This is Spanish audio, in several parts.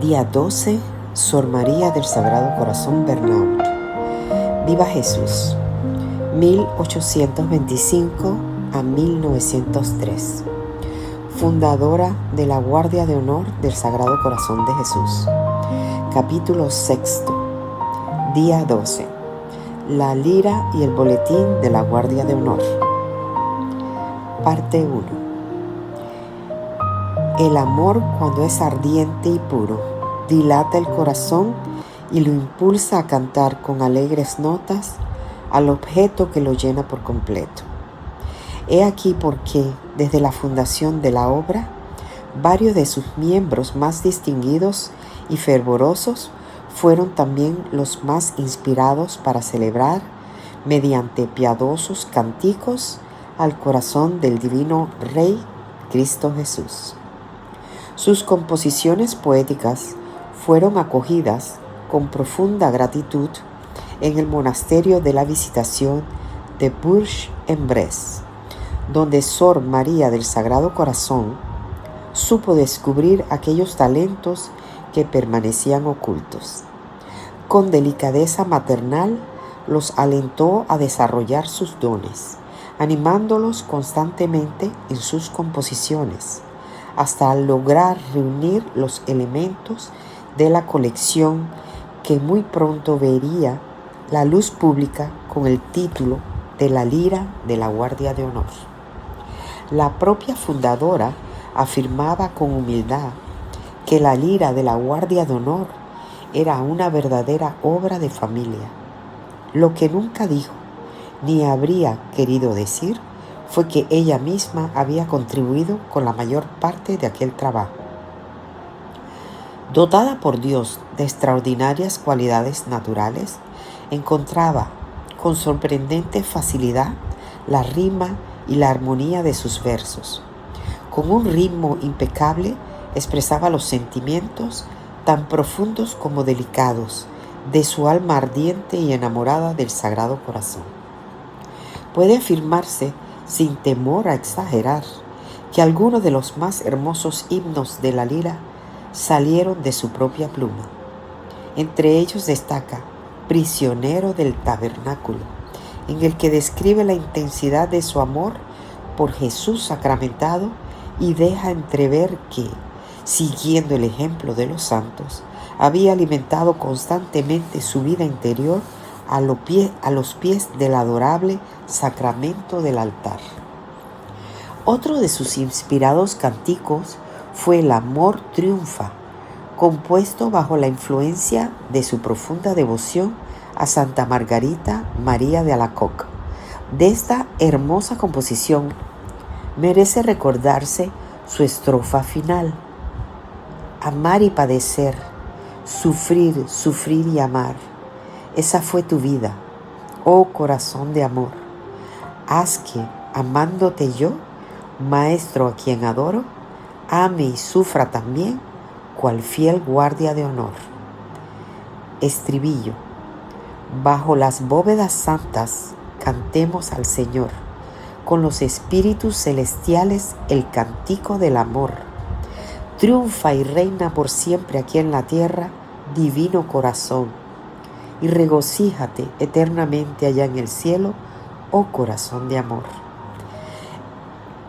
Día 12, Sor María del Sagrado Corazón Bernaut. Viva Jesús, 1825 a 1903. Fundadora de la Guardia de Honor del Sagrado Corazón de Jesús. Capítulo 6. Día 12. La lira y el boletín de la Guardia de Honor. Parte 1. El amor, cuando es ardiente y puro, dilata el corazón y lo impulsa a cantar con alegres notas al objeto que lo llena por completo. He aquí por qué, desde la fundación de la obra, varios de sus miembros más distinguidos y fervorosos fueron también los más inspirados para celebrar, mediante piadosos cánticos, al corazón del divino Rey Cristo Jesús. Sus composiciones poéticas fueron acogidas con profunda gratitud en el monasterio de la Visitación de Bourg-en-Bresse, donde Sor María del Sagrado Corazón supo descubrir aquellos talentos que permanecían ocultos. Con delicadeza maternal los alentó a desarrollar sus dones, animándolos constantemente en sus composiciones, hasta lograr reunir los elementos de la colección que muy pronto vería la luz pública con el título de la Lira de la Guardia de Honor. La propia fundadora afirmaba con humildad que la Lira de la Guardia de Honor era una verdadera obra de familia. Lo que nunca dijo ni habría querido decir fue que ella misma había contribuido con la mayor parte de aquel trabajo. Dotada por Dios de extraordinarias cualidades naturales, encontraba con sorprendente facilidad la rima y la armonía de sus versos. Con un ritmo impecable expresaba los sentimientos tan profundos como delicados de su alma ardiente y enamorada del Sagrado Corazón. Puede afirmarse, sin temor a exagerar, que algunos de los más hermosos himnos de la lira salieron de su propia pluma. Entre ellos destaca Prisionero del Tabernáculo, en el que describe la intensidad de su amor por Jesús sacramentado y deja entrever que, siguiendo el ejemplo de los santos, había alimentado constantemente su vida interior a los pies del adorable sacramento del altar. Otro de sus inspirados cánticos fue El amor triunfa, compuesto bajo la influencia de su profunda devoción a Santa Margarita María de Alacoque. De esta hermosa composición merece recordarse su estrofa final: amar y padecer, sufrir, sufrir y amar. Esa fue tu vida, oh corazón de amor. Haz que, amándote yo, Maestro a quien adoro, ame y sufra también, cual fiel guardia de honor. Estribillo. Bajo las bóvedas santas cantemos al Señor, con los espíritus celestiales el cántico del amor. Triunfa y reina por siempre aquí en la tierra, divino corazón, y regocíjate eternamente allá en el cielo, oh corazón de amor.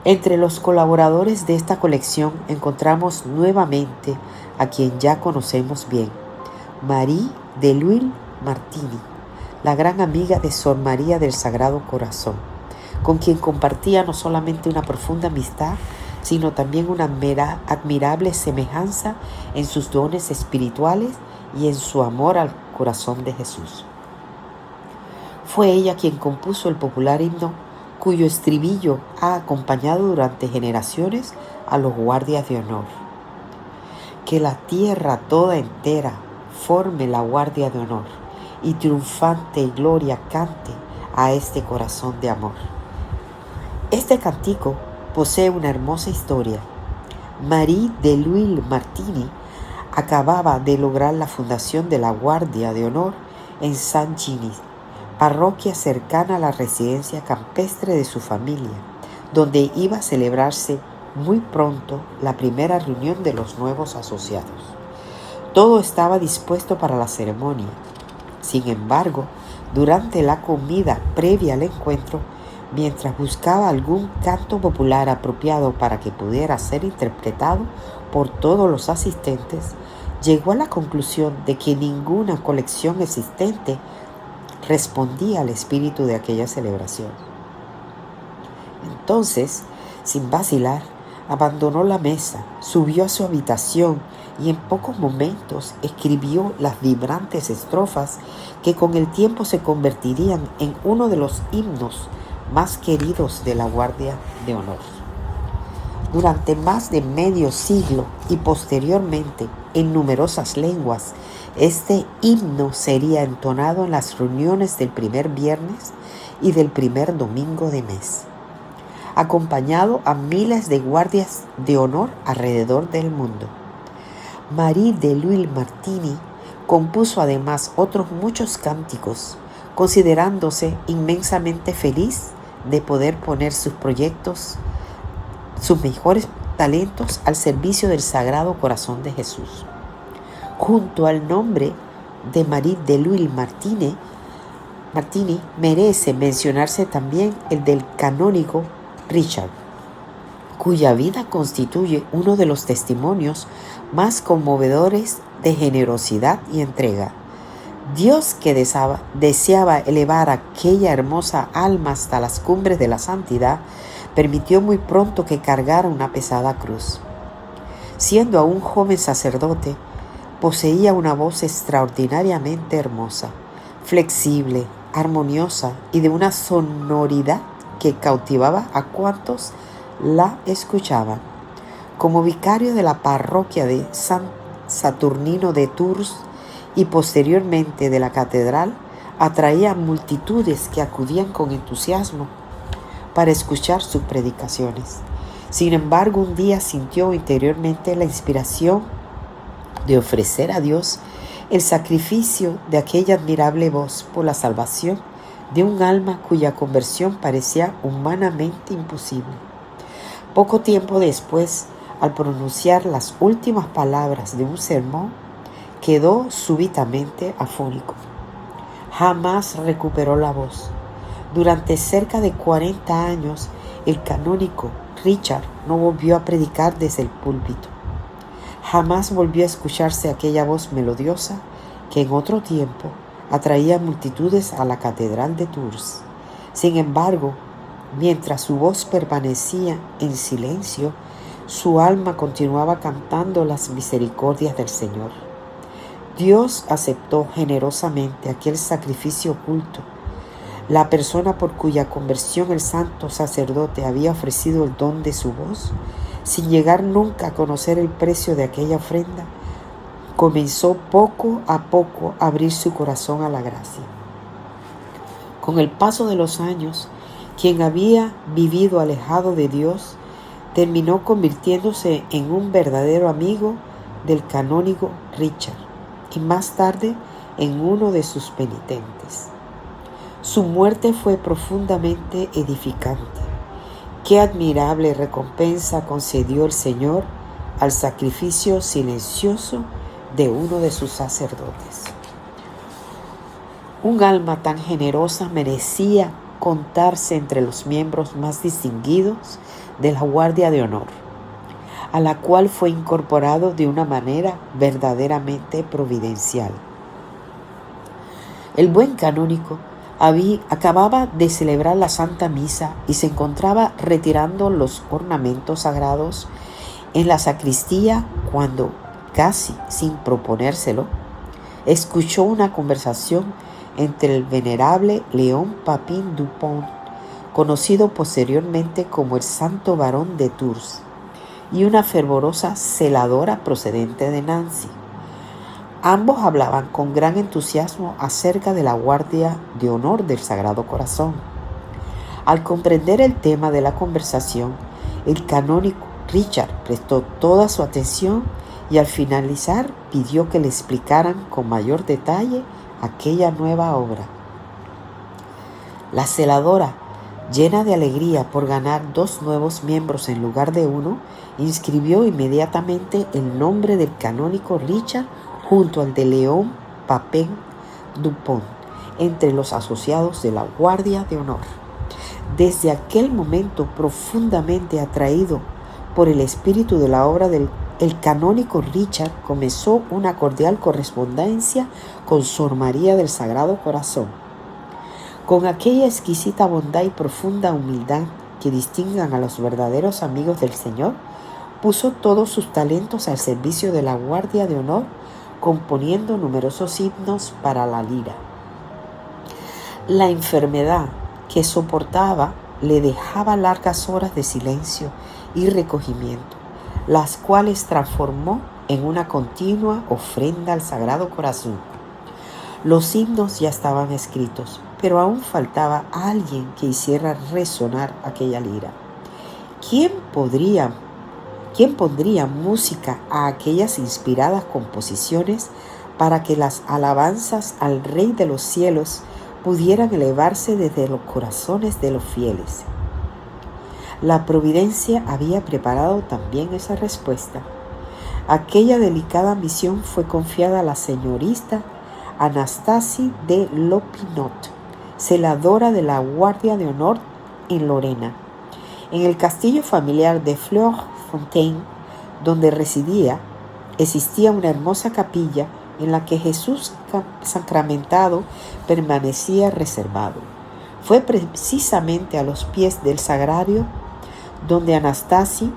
Entre los colaboradores de esta colección encontramos nuevamente a quien ya conocemos bien, Marie de Lille Martini, la gran amiga de Sor María del Sagrado Corazón, con quien compartía no solamente una profunda amistad, sino también una admirable semejanza en sus dones espirituales y en su amor al corazón de Jesús. Fue ella quien compuso el popular himno cuyo estribillo ha acompañado durante generaciones a los guardias de honor. Que la tierra toda entera forme la guardia de honor y triunfante gloria cante a este corazón de amor. Este cántico posee una hermosa historia. Marie de Lille Martini acababa de lograr la fundación de la Guardia de Honor en Saint-Giny, parroquia cercana a la residencia campestre de su familia, donde iba a celebrarse muy pronto la primera reunión de los nuevos asociados. Todo estaba dispuesto para la ceremonia. Sin embargo, durante la comida previa al encuentro, mientras buscaba algún canto popular apropiado para que pudiera ser interpretado por todos los asistentes, llegó a la conclusión de que ninguna colección existente respondía al espíritu de aquella celebración. Entonces, sin vacilar, abandonó la mesa, subió a su habitación y en pocos momentos escribió las vibrantes estrofas que con el tiempo se convertirían en uno de los himnos más queridos de la Guardia de Honor. Durante más de medio siglo y posteriormente en numerosas lenguas, este himno sería entonado en las reuniones del primer viernes y del primer domingo de mes, acompañado a miles de guardias de honor alrededor del mundo. Marie de Lille Martini compuso además otros muchos cánticos, considerándose inmensamente feliz de poder poner sus proyectos, sus mejores talentos al servicio del Sagrado Corazón de Jesús. Junto al nombre de Marie de Lille Martini merece mencionarse también el del canónigo Richard, cuya vida constituye uno de los testimonios más conmovedores de generosidad y entrega. Dios, que deseaba elevar a aquella hermosa alma hasta las cumbres de la santidad, permitió muy pronto que cargara una pesada cruz. Siendo aún joven sacerdote, poseía una voz extraordinariamente hermosa, flexible, armoniosa y de una sonoridad que cautivaba a cuantos la escuchaban. Como vicario de la parroquia de San Saturnino de Tours y posteriormente de la catedral, atraía multitudes que acudían con entusiasmo para escuchar sus predicaciones. Sin embargo, un día sintió interiormente la inspiración de ofrecer a Dios el sacrificio de aquella admirable voz por la salvación de un alma cuya conversión parecía humanamente imposible. Poco tiempo después, al pronunciar las últimas palabras de un sermón, quedó súbitamente afónico. Jamás recuperó la voz. Durante cerca de 40 años, el canónigo Richard no volvió a predicar desde el púlpito. Jamás volvió a escucharse aquella voz melodiosa que en otro tiempo atraía multitudes a la catedral de Tours. Sin embargo, mientras su voz permanecía en silencio, su alma continuaba cantando las misericordias del Señor. Dios aceptó generosamente aquel sacrificio oculto. La persona por cuya conversión el santo sacerdote había ofrecido el don de su voz, sin llegar nunca a conocer el precio de aquella ofrenda, comenzó poco a poco a abrir su corazón a la gracia. Con el paso de los años, quien había vivido alejado de Dios, terminó convirtiéndose en un verdadero amigo del canónigo Richard y más tarde en uno de sus penitentes. Su muerte fue profundamente edificante. Qué admirable recompensa concedió el Señor al sacrificio silencioso de uno de sus sacerdotes. Un alma tan generosa merecía contarse entre los miembros más distinguidos de la Guardia de Honor, a la cual fue incorporado de una manera verdaderamente providencial. El buen canónigo acababa de celebrar la Santa Misa y se encontraba retirando los ornamentos sagrados en la sacristía cuando, casi sin proponérselo, escuchó una conversación entre el venerable León Papin Dupont, conocido posteriormente como el Santo Varón de Tours, y una fervorosa celadora procedente de Nancy. Ambos hablaban con gran entusiasmo acerca de la Guardia de Honor del Sagrado Corazón. Al comprender el tema de la conversación, el canónigo Richard prestó toda su atención y al finalizar pidió que le explicaran con mayor detalle aquella nueva obra. La celadora, llena de alegría por ganar 2 nuevos miembros en lugar de uno, inscribió inmediatamente el nombre del canónigo Richard junto al de León Papin Dupont, entre los asociados de la Guardia de Honor. Desde aquel momento, profundamente atraído por el espíritu de la obra el canónigo Richard comenzó una cordial correspondencia con Sor María del Sagrado Corazón. Con aquella exquisita bondad y profunda humildad que distinguen a los verdaderos amigos del Señor, puso todos sus talentos al servicio de la Guardia de Honor, componiendo numerosos himnos para la lira. La enfermedad que soportaba le dejaba largas horas de silencio y recogimiento, las cuales transformó en una continua ofrenda al Sagrado Corazón. Los himnos ya estaban escritos, pero aún faltaba alguien que hiciera resonar aquella lira. ¿Quién pondría música a aquellas inspiradas composiciones para que las alabanzas al Rey de los cielos pudieran elevarse desde los corazones de los fieles? La providencia había preparado también esa respuesta. Aquella delicada misión fue confiada a la señorita Anastasie de Lopinot, celadora de la Guardia de Honor en Lorena. En el castillo familiar de Fleur-Fontaine, donde residía, existía una hermosa capilla en la que Jesús sacramentado permanecía reservado. Fue precisamente a los pies del sagrario donde Anastasie,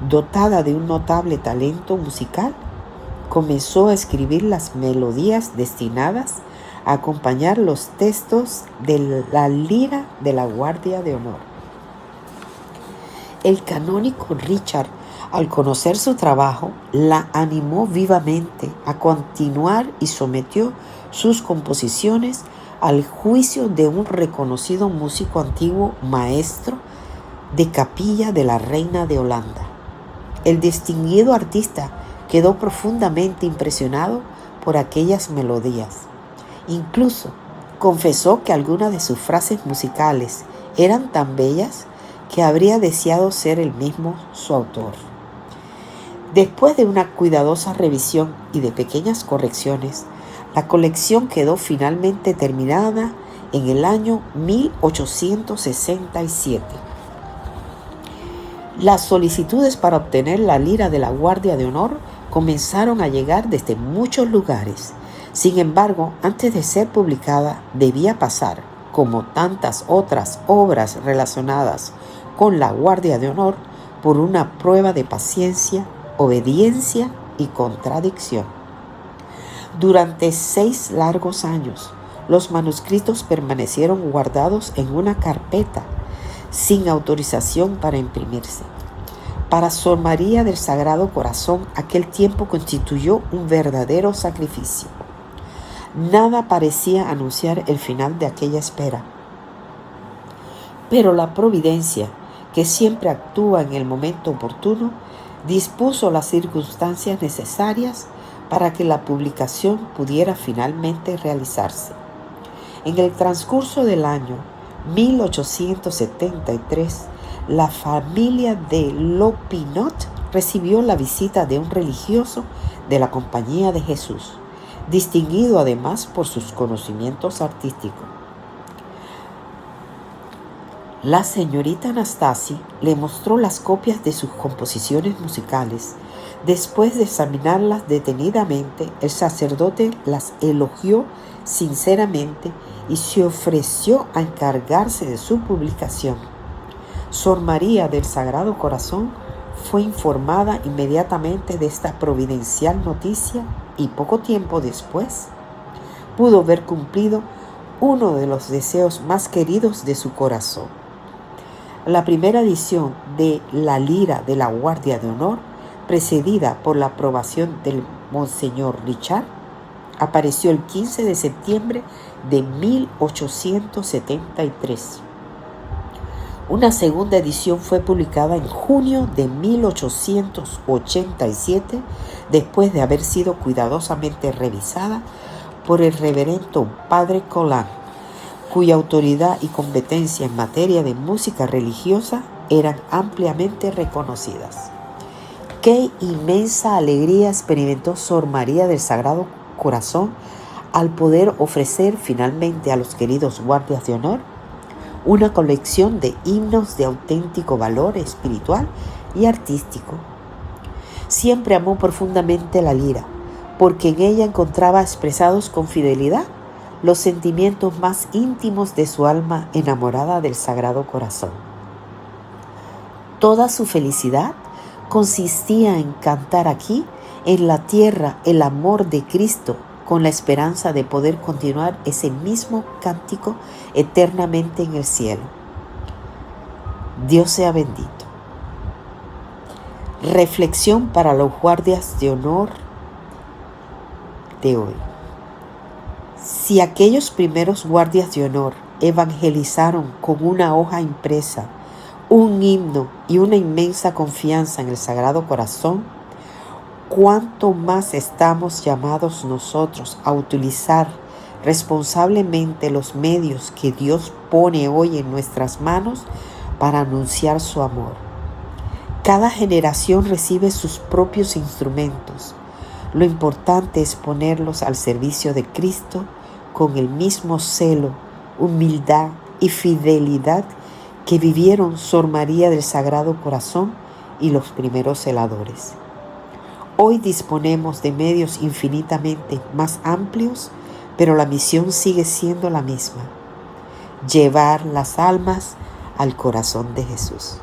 dotada de un notable talento musical, comenzó a escribir las melodías destinadas a acompañar los textos de la lira de la Guardia de Honor. El canónigo Richard, al conocer su trabajo, la animó vivamente a continuar y sometió sus composiciones al juicio de un reconocido músico antiguo, maestro de capilla de la Reina de Holanda. El distinguido artista quedó profundamente impresionado por aquellas melodías. Incluso confesó que algunas de sus frases musicales eran tan bellas que habría deseado ser él mismo su autor. Después de una cuidadosa revisión y de pequeñas correcciones, la colección quedó finalmente terminada en el año 1867. Las solicitudes para obtener la lira de la Guardia de Honor comenzaron a llegar desde muchos lugares. Sin embargo, antes de ser publicada, debía pasar, como tantas otras obras relacionadas con la Guardia de Honor, por una prueba de paciencia, obediencia y contradicción. Durante 6 largos años, los manuscritos permanecieron guardados en una carpeta sin autorización para imprimirse. Para Sor María del Sagrado Corazón, aquel tiempo constituyó un verdadero sacrificio. Nada parecía anunciar el final de aquella espera. Pero la providencia, que siempre actúa en el momento oportuno, dispuso las circunstancias necesarias para que la publicación pudiera finalmente realizarse. En el transcurso del año 1873, la familia de Lopinot recibió la visita de un religioso de la Compañía de Jesús, distinguido además por sus conocimientos artísticos. La señorita Anastasie le mostró las copias de sus composiciones musicales. Después de examinarlas detenidamente, el sacerdote las elogió sinceramente y se ofreció a encargarse de su publicación. Sor María del Sagrado Corazón fue informada inmediatamente de esta providencial noticia y poco tiempo después pudo ver cumplido uno de los deseos más queridos de su corazón. La primera edición de La Lira de la Guardia de Honor, precedida por la aprobación del Monseñor Richard, apareció el 15 de septiembre de 1873. Una segunda edición fue publicada en junio de 1887, después de haber sido cuidadosamente revisada por el reverendo Padre Colin, cuya autoridad y competencia en materia de música religiosa eran ampliamente reconocidas. Qué inmensa alegría experimentó Sor María del Sagrado Corazón al poder ofrecer finalmente a los queridos guardias de honor una colección de himnos de auténtico valor espiritual y artístico. Siempre amó profundamente la lira, porque en ella encontraba expresados con fidelidad los sentimientos más íntimos de su alma enamorada del Sagrado Corazón. Toda su felicidad consistía en cantar aquí, en la tierra, el amor de Cristo, con la esperanza de poder continuar ese mismo cántico eternamente en el cielo. Dios sea bendito. Reflexión para los guardias de honor de hoy. Si aquellos primeros guardias de honor evangelizaron con una hoja impresa, un himno y una inmensa confianza en el Sagrado Corazón, ¿cuánto más estamos llamados nosotros a utilizar responsablemente los medios que Dios pone hoy en nuestras manos para anunciar su amor? Cada generación recibe sus propios instrumentos. Lo importante es ponerlos al servicio de Cristo con el mismo celo, humildad y fidelidad que vivieron Sor María del Sagrado Corazón y los primeros celadores. Hoy disponemos de medios infinitamente más amplios, pero la misión sigue siendo la misma: llevar las almas al corazón de Jesús.